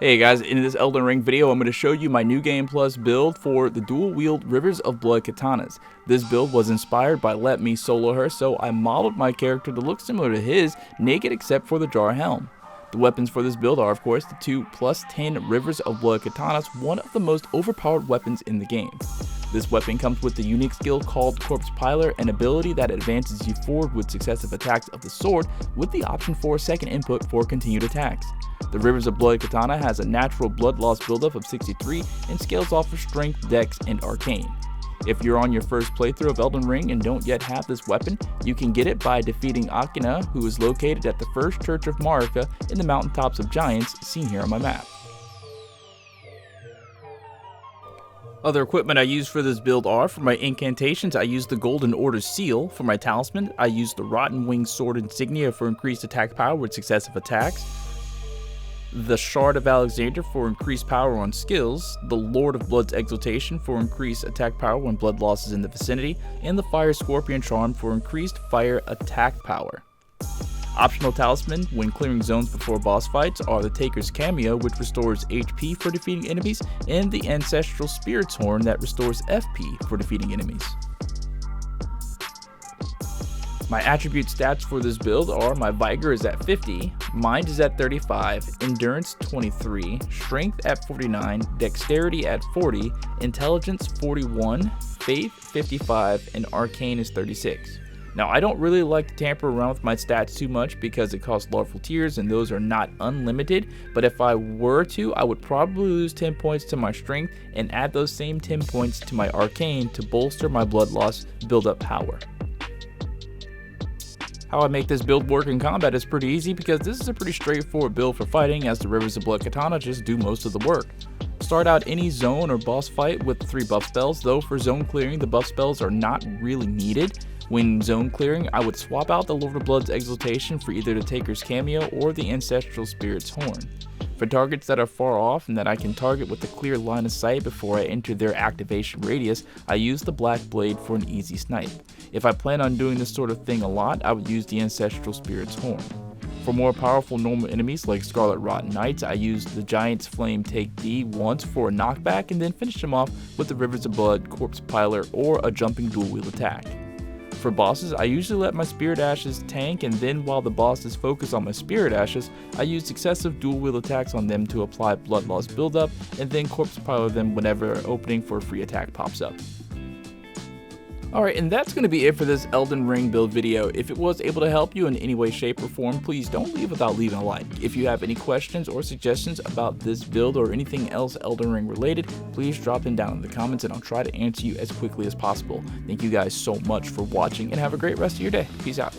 Hey guys, in this Elden Ring video, I'm going to show you my New Game Plus build for the dual-wield Rivers of Blood katanas. This build was inspired by Let Me Solo Her, so I modeled my character to look similar to his, naked except for the jar helm. The weapons for this build are, of course, the two +10 Rivers of Blood katanas, one of the most overpowered weapons in the game. This weapon comes with the unique skill called Corpse Piler, an ability that advances you forward with successive attacks of the sword, with the option for a second input for continued attacks. The Rivers of Blood katana has a natural blood loss buildup of 63 and scales off of strength, dex, and arcane. If you're on your first playthrough of Elden Ring and don't yet have this weapon, you can get it by defeating Akina, who is located at the first church of Marika in the mountaintops of giants seen here on my map. Other equipment I use for this build are, for my incantations, I use the Golden Order Seal. For my talisman, I use the Rotten Wing Sword Insignia for increased attack power with successive attacks, the Shard of Alexander for increased power on skills, the Lord of Blood's Exaltation for increased attack power when blood loss is in the vicinity, and the Fire Scorpion Charm for increased fire attack power. Optional talisman when clearing zones before boss fights are the Taker's Cameo, which restores HP for defeating enemies, and the Ancestral Spirit's Horn that restores FP for defeating enemies. My attribute stats for this build are: my Vigor is at 50, Mind is at 35, Endurance 23, Strength at 49, Dexterity at 40, Intelligence 41, Faith 55, and Arcane is 36. Now, I don't really like to tamper around with my stats too much because it costs Lawful Tears and those are not unlimited, but if I were to, I would probably lose 10 points to my Strength and add those same 10 points to my Arcane to bolster my blood loss build-up power. How I make this build work in combat is pretty easy because this is a pretty straightforward build for fighting, as the Rivers of Blood katana just do most of the work. Start out any zone or boss fight with 3 buff spells, though for zone clearing the buff spells are not really needed. When zone clearing, I would swap out the Lord of Blood's Exaltation for either the Taker's Cameo or the Ancestral Spirit's Horn. For targets that are far off and that I can target with a clear line of sight before I enter their activation radius, I use the Black Blade for an easy snipe. If I plan on doing this sort of thing a lot, I would use the Ancestral Spirit's Horn. For more powerful normal enemies like Scarlet Rotten Knights, I use the Giant's Flame Take D once for a knockback and then finish them off with the Rivers of Blood, Corpse Piler, or a jumping dual wield attack. For bosses, I usually let my Spirit Ashes tank, and then while the bosses focus on my Spirit Ashes, I use successive dual wield attacks on them to apply blood loss buildup, and then Corpse Piler them whenever an opening for a free attack pops up. Alright, and that's going to be it for this Elden Ring build video. If it was able to help you in any way, shape, or form, please don't leave without leaving a like. If you have any questions or suggestions about this build or anything else Elden Ring related, please drop them down in the comments and I'll try to answer you as quickly as possible. Thank you guys so much for watching and have a great rest of your day. Peace out.